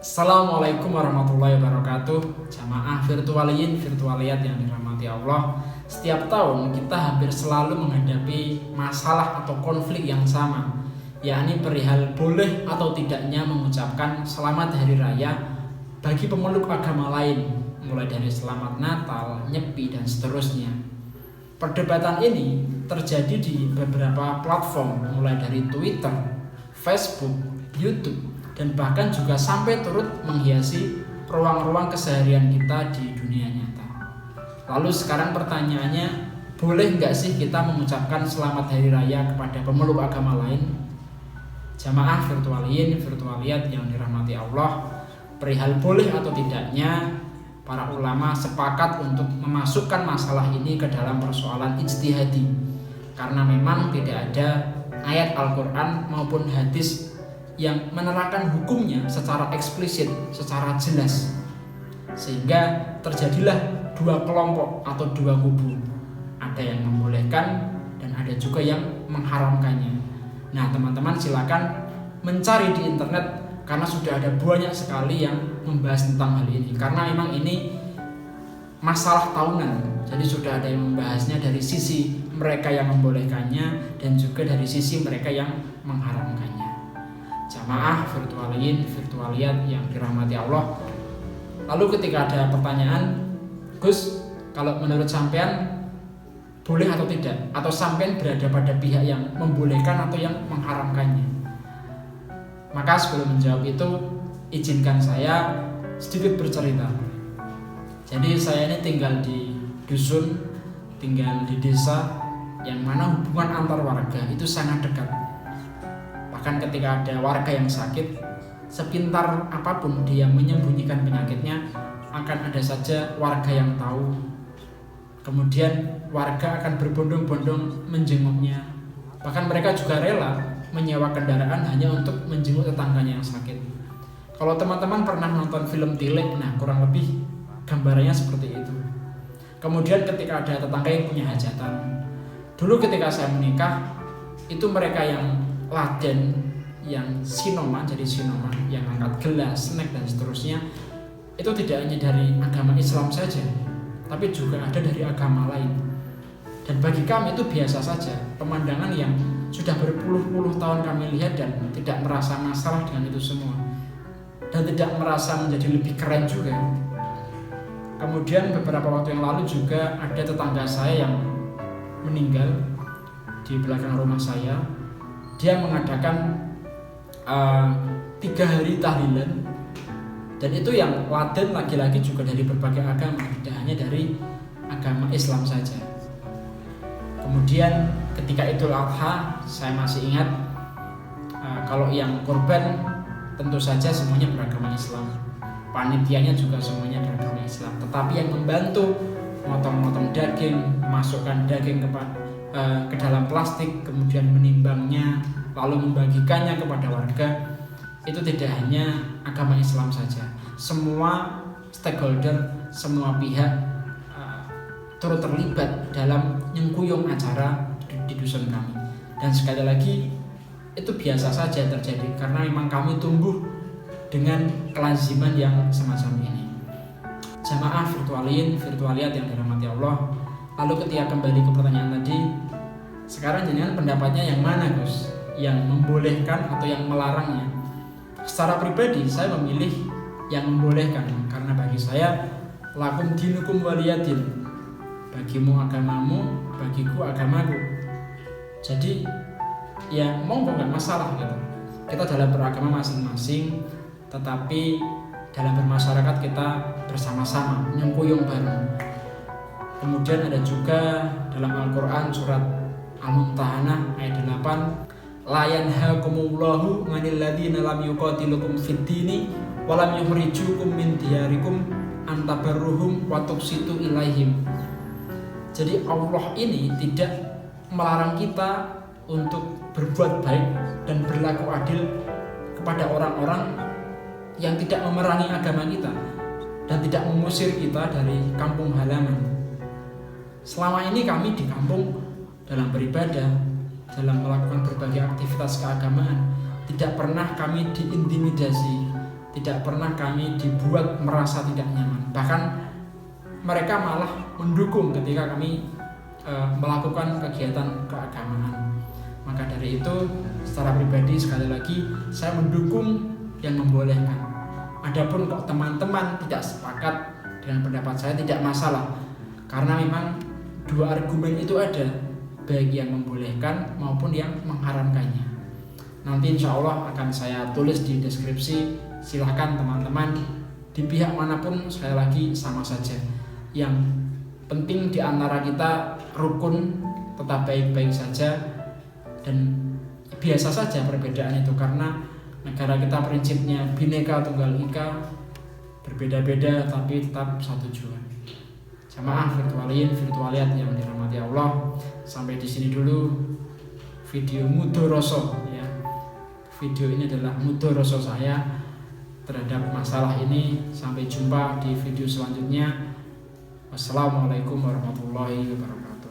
Assalamualaikum warahmatullahi wabarakatuh. Jamaah virtualiyat yang dirahmati Allah. Setiap tahun kita hampir selalu menghadapi masalah atau konflik yang sama, yakni perihal boleh atau tidaknya mengucapkan selamat hari raya bagi pemeluk agama lain, mulai dari selamat Natal, Nyepi, dan seterusnya. Perdebatan ini terjadi di beberapa platform, mulai dari Twitter, Facebook, YouTube, dan bahkan juga sampai turut menghiasi ruang-ruang keseharian kita di dunia nyata. Lalu sekarang pertanyaannya, boleh nggak sih kita mengucapkan selamat hari raya kepada pemeluk agama lain? Jamaah virtualiyat yang dirahmati Allah, perihal boleh atau tidaknya, para ulama sepakat untuk memasukkan masalah ini ke dalam persoalan ijtihadi, karena memang tidak ada ayat Al-Quran maupun hadis yang menerangkan hukumnya secara eksplisit, secara jelas, sehingga terjadilah dua kelompok atau dua kubu. Ada yang membolehkan dan ada juga yang mengharamkannya. Nah, teman-teman silakan mencari di internet, karena sudah ada banyak sekali yang membahas tentang hal ini, karena memang ini masalah tahunan. Jadi sudah ada yang membahasnya dari sisi mereka yang membolehkannya dan juga dari sisi mereka yang mengharamkannya. Jamaah virtualiyat yang dirahmati Allah. Lalu ketika ada pertanyaan, Gus, kalau menurut sampean boleh atau tidak? Atau sampean berada pada pihak yang membolehkan atau yang mengharamkannya? Maka sebelum menjawab itu, izinkan saya sedikit bercerita. Jadi saya ini tinggal di dusun, tinggal di desa yang mana hubungan antar warga itu sangat dekat. Bahkan ketika ada warga yang sakit, sepintar apapun dia menyembunyikan penyakitnya, akan ada saja warga yang tahu. Kemudian warga akan berbondong-bondong menjenguknya. Bahkan mereka juga rela menyewa kendaraan hanya untuk menjenguk tetangganya yang sakit. Kalau teman-teman pernah nonton film Tilik, nah kurang lebih gambarannya seperti itu. Kemudian ketika ada tetangga yang punya hajatan, dulu ketika saya menikah, itu mereka yang laden, yang sinoman, jadi sinoman, yang angkat gelas, snack, dan seterusnya, itu tidak hanya dari agama Islam saja, tapi juga ada dari agama lain. Dan bagi kami itu biasa saja, pemandangan yang sudah berpuluh-puluh tahun kami lihat dan tidak merasa masalah dengan itu semua, dan tidak merasa menjadi lebih keren juga. Kemudian beberapa waktu yang lalu juga ada tetangga saya yang meninggal di belakang rumah saya. Dia mengadakan 3 hari tahlilan, dan itu yang laden lagi-lagi juga dari berbagai agama, tidak hanya dari agama Islam saja. Kemudian ketika Idul Adha, saya masih ingat, kalau yang kurban tentu saja semuanya beragama Islam, panitianya juga semuanya beragama Islam, tetapi yang membantu motong-motong daging, memasukkan daging ke dalam plastik, kemudian menimbangnya, lalu membagikannya kepada warga, itu tidak hanya agama Islam saja. Semua stakeholder, semua pihak turut terlibat dalam nyengkuyung acara di dusun kami. Dan sekali lagi, itu biasa saja terjadi, karena memang kami tumbuh dengan kelaziman yang semacam ini. Jamaah virtualiyat yang dirahmati Allah. Lalu ketika kembali ke pertanyaan tadi, sekarang jenengan pendapatnya yang mana, Gus? Yang membolehkan atau yang melarangnya? Secara pribadi saya memilih yang membolehkan, karena bagi saya lakum dinukum waliyadin, bagimu agamamu, bagiku agamaku. Jadi ya monggo, nggak masalah gitu. Kita dalam beragama masing-masing, tetapi dalam bermasyarakat kita bersama-sama, nyengkuyung bareng. Kemudian ada juga dalam Al-Quran surat Al-Mumtahanah ayat 8, la yanhakumullahu 'anil ladzina lam yuqatilukum fid dini wa lam yukhrijukum min diyarikum an tabarruhum wa tuqsitu ilaihim. Jadi Allah ini tidak melarang kita untuk berbuat baik dan berlaku adil kepada orang-orang yang tidak memerangi agama kita dan tidak mengusir kita dari kampung halaman. Selama ini kami di kampung dalam beribadah, dalam melakukan berbagai aktivitas keagamaan, tidak pernah kami diintimidasi, tidak pernah kami dibuat merasa tidak nyaman. Bahkan mereka malah mendukung ketika kami melakukan kegiatan keagamaan. Maka dari itu secara pribadi sekali lagi saya mendukung yang membolehkan. Adapun kok teman-teman tidak sepakat dengan pendapat saya, tidak masalah, karena memang dua argumen itu ada, baik yang membolehkan maupun yang mengharamkannya. Nanti insya Allah akan saya tulis di deskripsi. Silahkan teman-teman di pihak manapun, sekali lagi sama saja. Yang penting di antara kita rukun, tetap baik-baik saja, dan biasa saja perbedaan itu, karena negara kita prinsipnya Bhinneka Tunggal Ika, berbeda-beda tapi tetap satu tujuan. Jamaah virtualiat yang dirahmati Allah, sampai di sini dulu video mudoroso ya. Video ini adalah mudoroso saya terhadap masalah ini. Sampai jumpa di video selanjutnya. Wassalamualaikum warahmatullahi wabarakatuh.